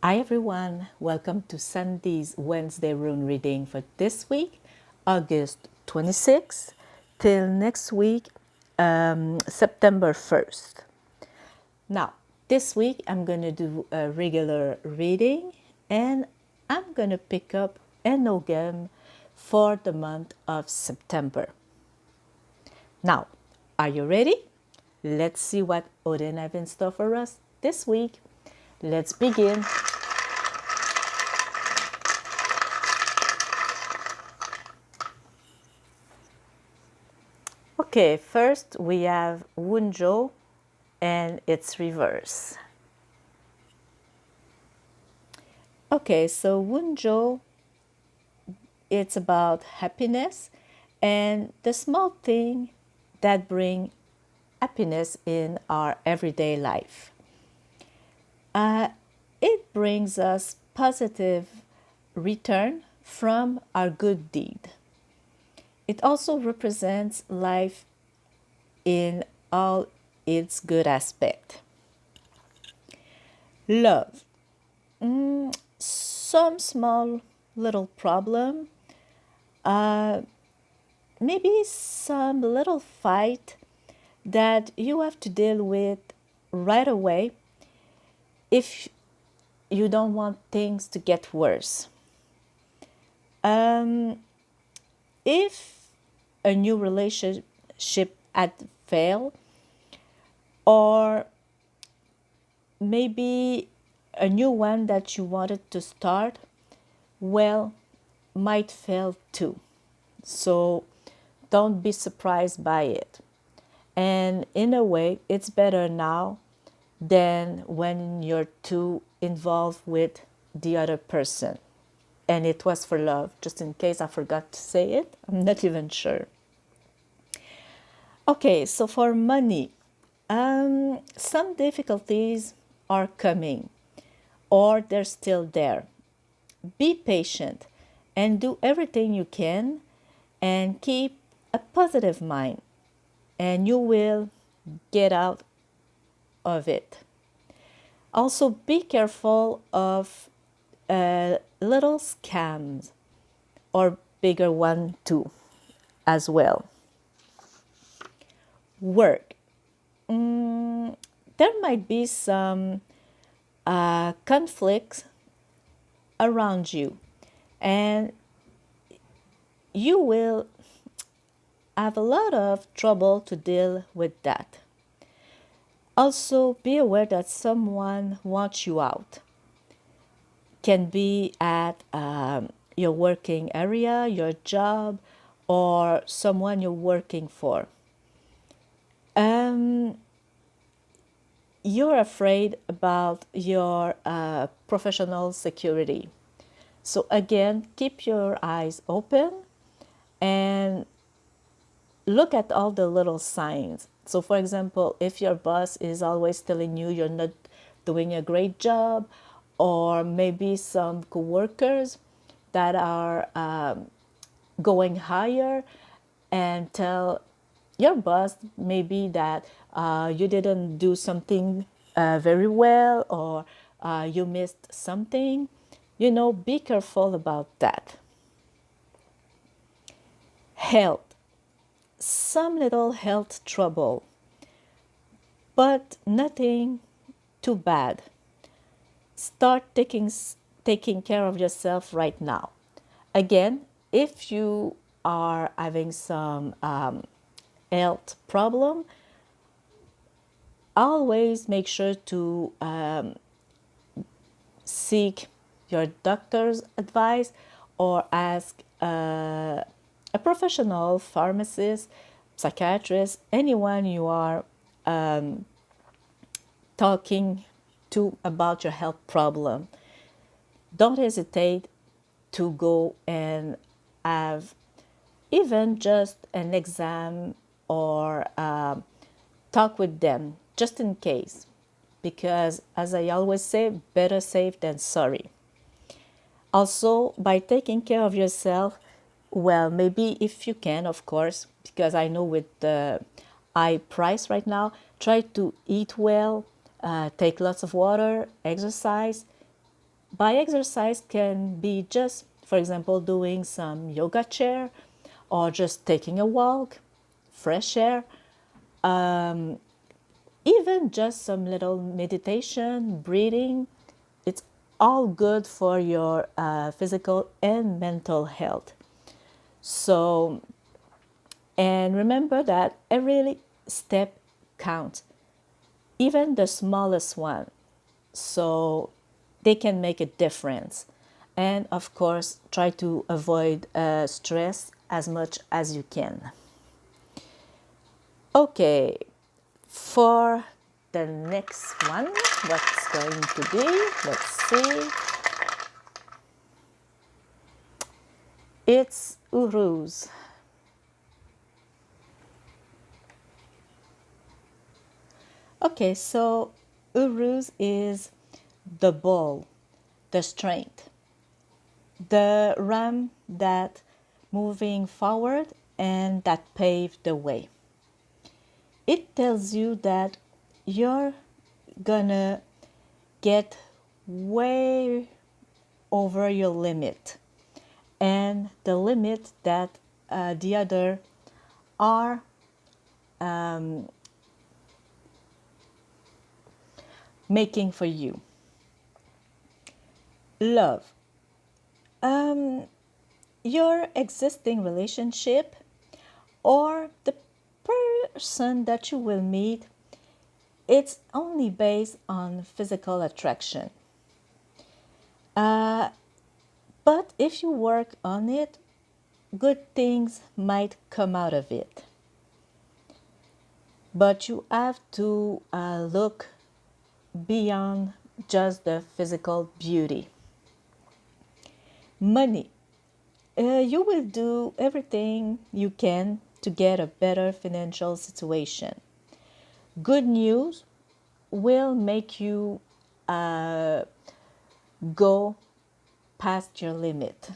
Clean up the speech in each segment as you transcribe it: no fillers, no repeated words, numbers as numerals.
Hi everyone, welcome to Sunday's Wednesday rune reading for this week, August 26th, till next week, September 1st. Now, this week I'm going to do a regular reading and I'm going to pick up an Ogham for the month of September. Now, are you ready? Let's see what Odin have in store for us this week. Let's begin. Okay, first we have Wunjo and its reverse. Okay, so Wunjo, it's about happiness and the small thing that bring happiness in our everyday life. It brings us positive return from our good deed. It also represents life in all its good aspect. Love. Some small little problem, maybe some little fight that you have to deal with right away if you don't want things to get worse. If a new relationship had failed, or maybe a new one that you wanted to start, well, might fail too. So don't be surprised by it. And in a way, it's better now than when you're too involved with the other person. And it was for love, just in case I forgot to say it. I'm not even sure. Okay, so for money, some difficulties are coming or they're still there. Be patient and do everything you can and keep a positive mind, and you will get out of it. Also, be careful of little scams or bigger one too as well. Work. There might be some conflicts around you, and you will have a lot of trouble to deal with that. Also, be aware that someone wants you out. Can be at your working area, your job, or someone you're working for. You're afraid about your professional security. So again, keep your eyes open and look at all the little signs. So for example, if your boss is always telling you you're not doing a great job, or maybe some coworkers that are going higher and tell your boss maybe that you didn't do something very well, or you missed something, be careful about that. Health. Some little health trouble, but nothing too bad. Start taking care of yourself right now. Again, if you are having some health problem, always make sure to seek your doctor's advice or ask a professional pharmacist, psychiatrist, anyone you are talking to about your health problem. Don't hesitate to go and have even just an exam, or talk with them just in case, because as I always say, better safe than sorry. Also, by taking care of yourself, well, maybe if you can, of course, because I know with the high price right now, try to eat well, take lots of water, exercise, By exercise can be just, for example, doing some yoga chair or just taking a walk, fresh air, even just some little meditation, breathing. It's all good for your physical and mental health. So, and remember that every step counts, even the smallest one. So they can make a difference. And of course, try to avoid stress as much as you can. Okay, for the next one, what's going to be? Let's see. It's Uruz. Okay, so Uruz is the ball, the strength, the ram that moving forward and that paved the way. It tells you that you're gonna get way over your limit and the limit that the other are making for you. Love. Your existing relationship or the person that you will meet, it's only based on physical attraction. But if you work on it, good things might come out of it. But you have to look beyond just the physical beauty. Money. You will do everything you can to get a better financial situation. Good news will make you go past your limit.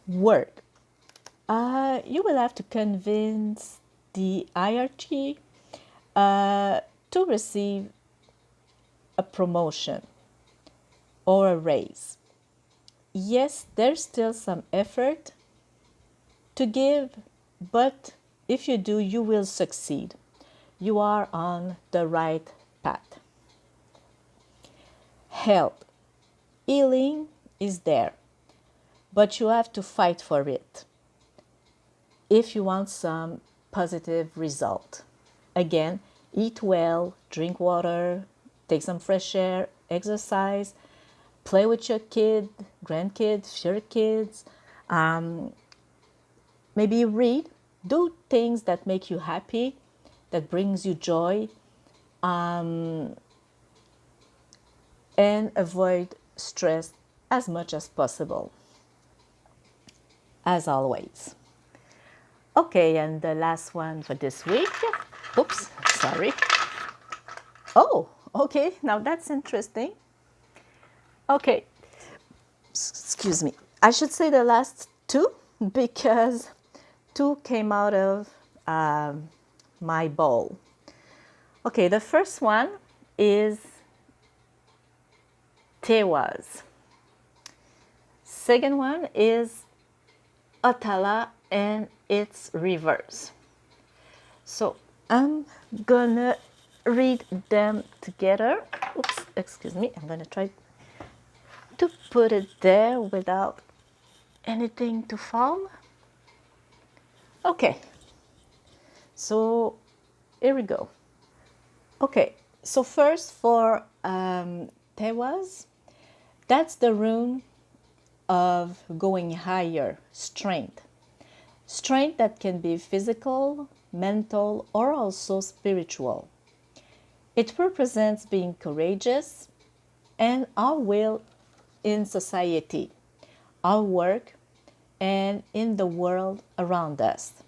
Work. You will have to convince the hierarchy to receive a promotion or a raise. Yes, there's still some effort to give, but if you do, you will succeed. You are on the right path. Health. Healing is there, but you have to fight for it if you want some positive result. Again, eat well, drink water, take some fresh air, exercise, play with your kid, grandkids, your kids, maybe read, do things that make you happy, that brings you joy, and avoid stress as much as possible, as always. Okay, and the last one for this week. Oops, sorry. Oh, okay, now that's interesting. Okay, excuse me. I should say the last two because two came out of my bowl. Okay, the first one is Tewaz. Second one is Atala and its reverse. So I'm gonna read them together. Oops, excuse me. I'm gonna try to put it there without anything to fall. Okay, so here we go. Okay, so first for Tewaz, that's the rune of going higher, strength. Strength that can be physical, mental, or also spiritual. It represents being courageous and our will in society, our work, and in the world around us.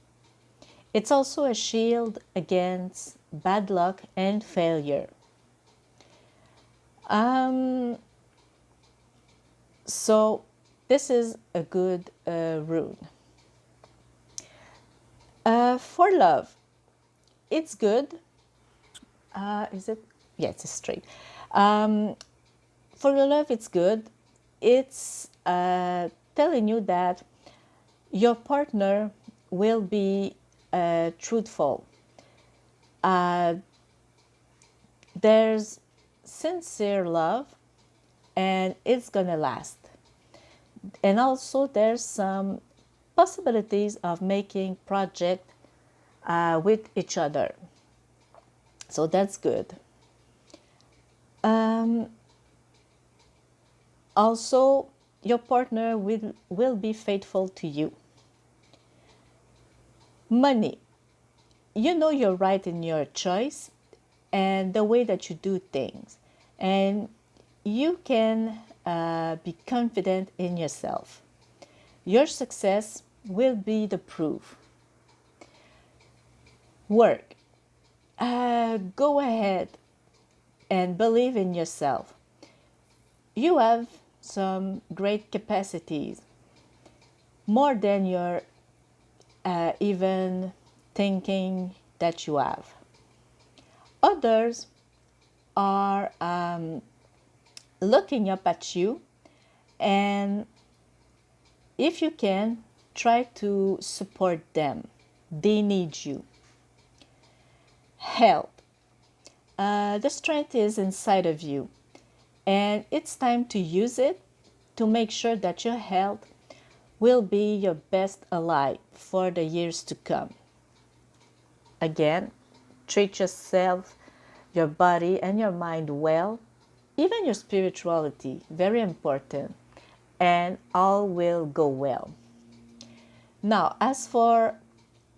It's also a shield against bad luck and failure. So this is a good rune. For love, it's good. Is it? Yes, it's straight. For your love, it's good. It's telling you that your partner will be truthful. Uh, there's sincere love and it's gonna last. And also, there's some possibilities of making project with each other. So that's good. Um, Also, your partner will be faithful to you. Money. You know you're right in your choice and the way that you do things. And you can be confident in yourself. Your success will be the proof. Work. Go ahead and believe in yourself. You have some great capacities, more than you're even thinking that you have. Others are looking up at you, and if you can, try to support them. They need you. Health. The strength is inside of you, and it's time to use it to make sure that your health will be your best ally for the years to come. Again, treat yourself, your body, and your mind well, even your spirituality, very important, and all will go well. Now, as for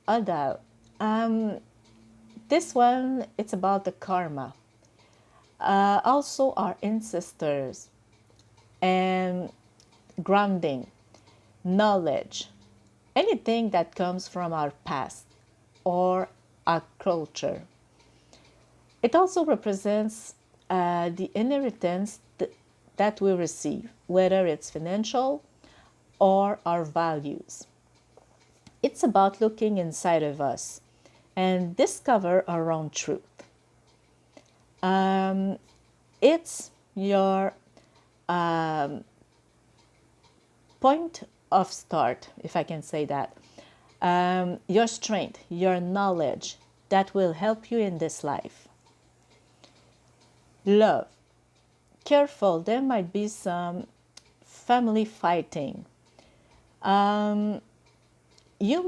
adult, this one, it's about the karma. Also, our ancestors and grounding, knowledge, anything that comes from our past or our culture. It also represents the inheritance that we receive, whether it's financial or our values. It's about looking inside of us and discover our own truth. It's your point of start, if I can say that. Your strength, your knowledge that will help you in this life. Love. Careful, there might be some family fighting. You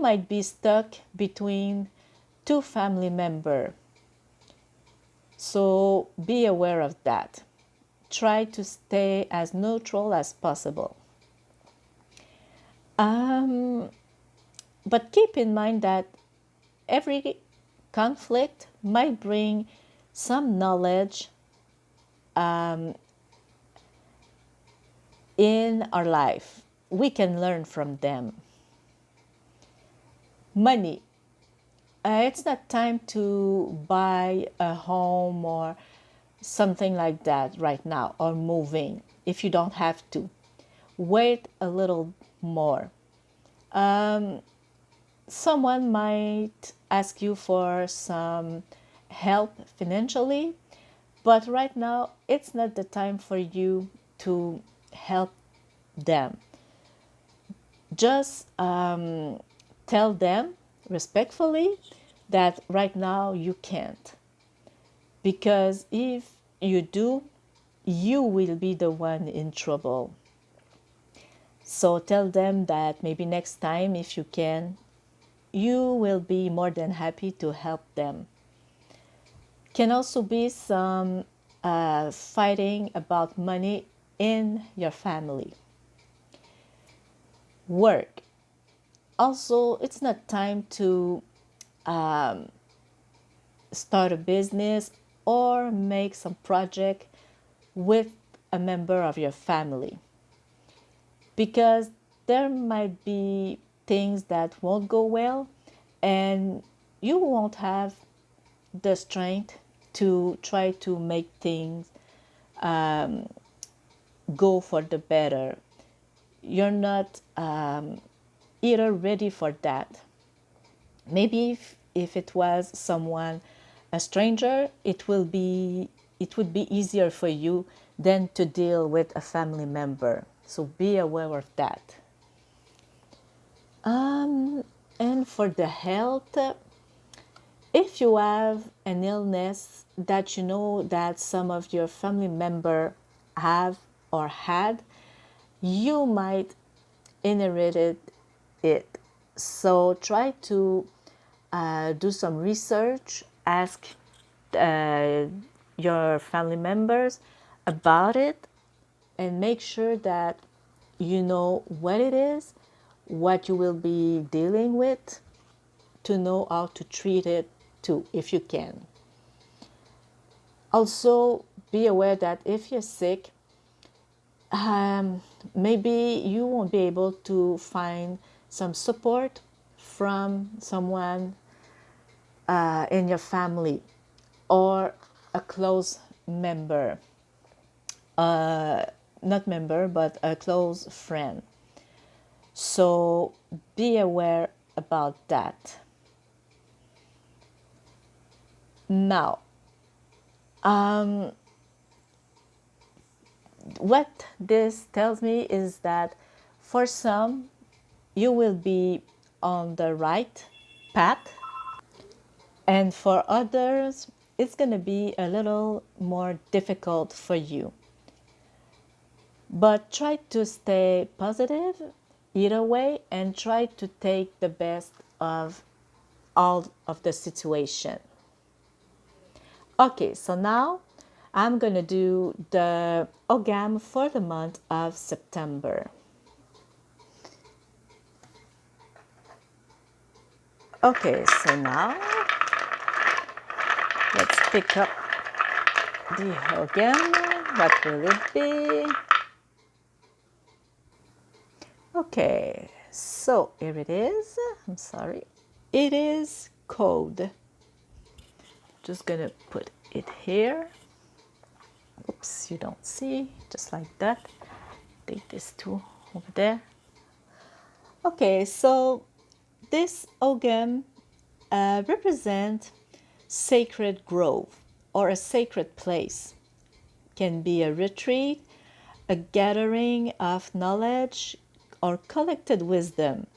might be stuck between two family members. So be aware of that. Try to stay as neutral as possible. But keep in mind that every conflict might bring some knowledge in our life. We can learn from them. Money. It's not time to buy a home or something like that right now, or moving if you don't have to. Wait a little more. Someone might ask you for some help financially, but right now it's not the time for you to help them. Just tell them respectfully that right now you can't. Because if you do, you will be the one in trouble. So tell them that maybe next time, if you can, you will be more than happy to help them. Can also be some fighting about money in your family. Work. Also, it's not time to start a business or make some project with a member of your family, because there might be things that won't go well and you won't have the strength to try to make things go for the better. You're not either ready for that. Maybe if it was someone, a stranger, it will be it would be easier for you than to deal with a family member. So be aware of that. And for the health, if you have an illness that you know that some of your family member have or had, you might inherit it. So try to do some research, ask uh, your family members about it, and make sure that you know what it is, what you will be dealing with, to know how to treat it too, if you can. Also, be aware that if you're sick, maybe you won't be able to find some support from someone in your family or a close member, not member, but a close friend. So be aware about that. Now, what this tells me is that for some, you will be on the right path, and for others, it's going to be a little more difficult for you. But try to stay positive either way and try to take the best of all of the situation. Okay, so now I'm going to do the Ogham for the month of September. Okay, so now let's pick up the Ogham. What will it be? Okay, so here it is. I'm sorry. It is code. Just gonna put it here. Oops, you don't see, just like that. Take this two over there. Okay, so this Ogham represents sacred grove or a sacred place. Can be a retreat, a gathering of knowledge or collected wisdom,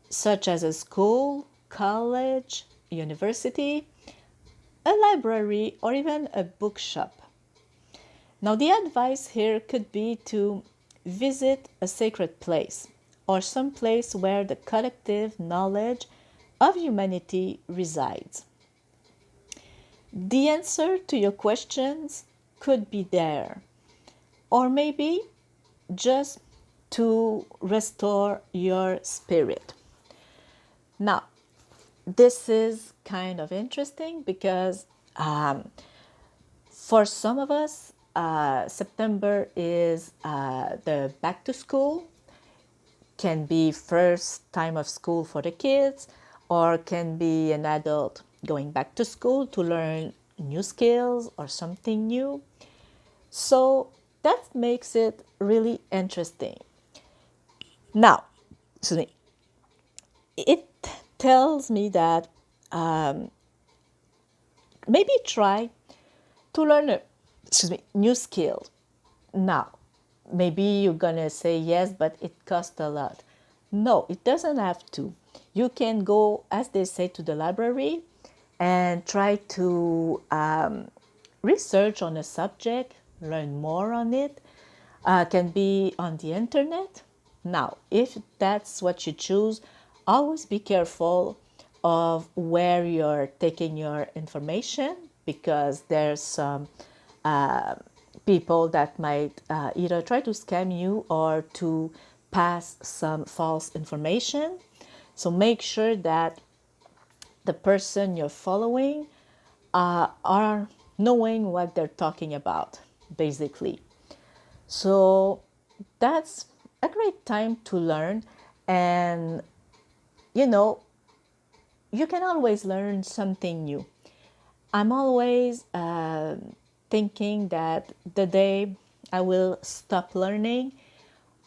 such as a school, college, university, a library, or even a bookshop. Now, the advice here could be to visit a sacred place or some place where the collective knowledge of humanity resides. The answer to your questions could be there, or maybe just to restore your spirit. Now, this is kind of interesting because for some of us, September is the back to school, can be first time of school for the kids, or can be an adult going back to school to learn new skills or something new. So that makes it really interesting. Now, excuse me, it tells me that maybe try to learn a new skill. Now, maybe you're gonna say yes, but it costs a lot. No, it doesn't have to. You can go, as they say, to the library and try to research on a subject, learn more on it. Can be on the internet. Now, if that's what you choose, always be careful of where you're taking your information, because there's some people that might either try to scam you or to pass some false information. So make sure that the person you're following are knowing what they're talking about, basically. So that's a great time to learn, and you can always learn something new. I'm always thinking that the day I will stop learning,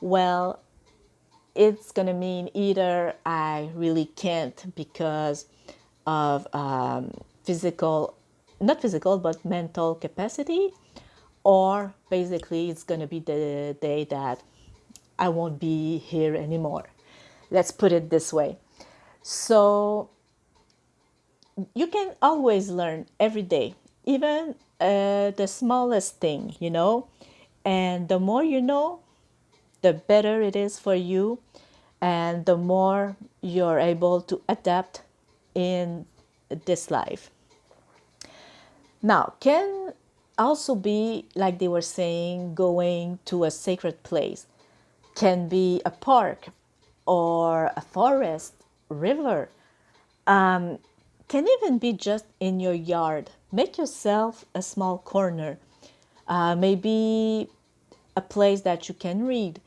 well, it's gonna mean either I really can't because of physical not physical, but mental capacity, or basically it's going to be the day that I won't be here anymore. Let's put it this way. So you can always learn every day, even the smallest thing, and the more you know, the better it is for you, and the more you're able to adapt in this life. Now, can also be, like they were saying, going to a sacred place, can be a park or a forest, river, can even be just in your yard. Make yourself a small corner, maybe a place that you can read,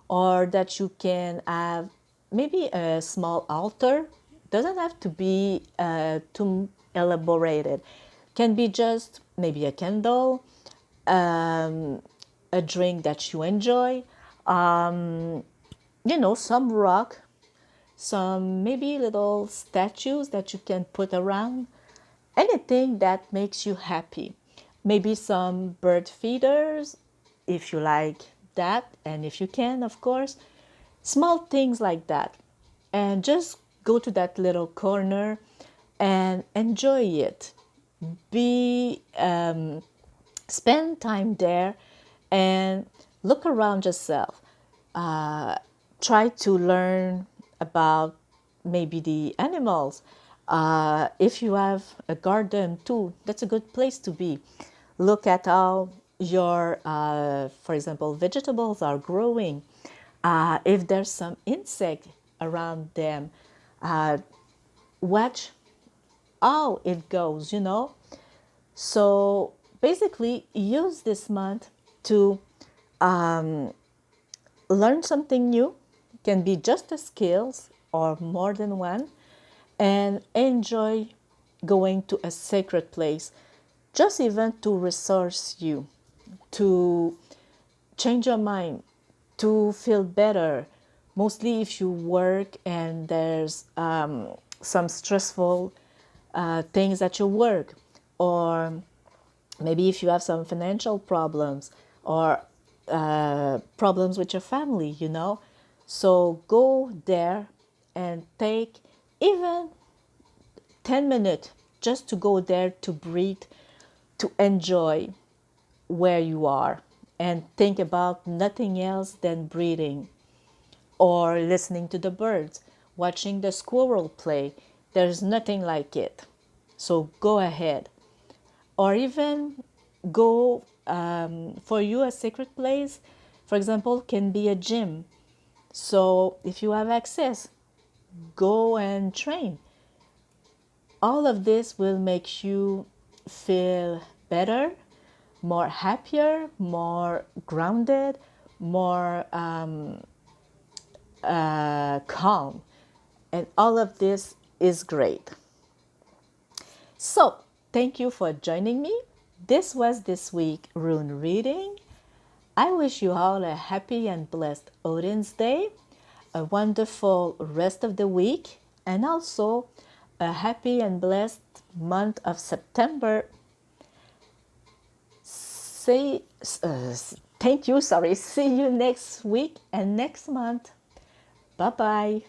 or that you can have maybe a small altar. Doesn't have to be too elaborated. Can be just maybe a candle, a drink that you enjoy, some rock, some maybe little statues that you can put around, anything that makes you happy. Maybe some bird feeders, if you like that, and if you can, of course, small things like that. And just go to that little corner and enjoy it. Be Spend time there and look around yourself. Try to learn about maybe the animals. If you have a garden too, that's a good place to be. Look at how your, for example, vegetables are growing. If there's some insect around them, watch how it goes. So basically, use this month to learn something new. It can be just a skills or more than one, and enjoy going to a sacred place, just even to resource you, to change your mind, to feel better. Mostly if you work and there's some stressful things at your work, or maybe if you have some financial problems, or problems with your family. So go there and take even 10 minutes just to go there, to breathe, to enjoy where you are, and think about nothing else than breathing, or listening to the birds, watching the squirrel play. There's nothing like it. So go ahead. Or even go, for you, a sacred place, for example, can be a gym. So if you have access, go and train. All of this will make you feel better, more happier, more grounded, more calm. And all of this is great. So, thank you for joining me. This was this week rune reading. I wish you all a happy and blessed Odin's Day, a wonderful rest of the week, and also a happy and blessed month of September. Say, thank you, sorry. See you next week and next month. Bye-bye.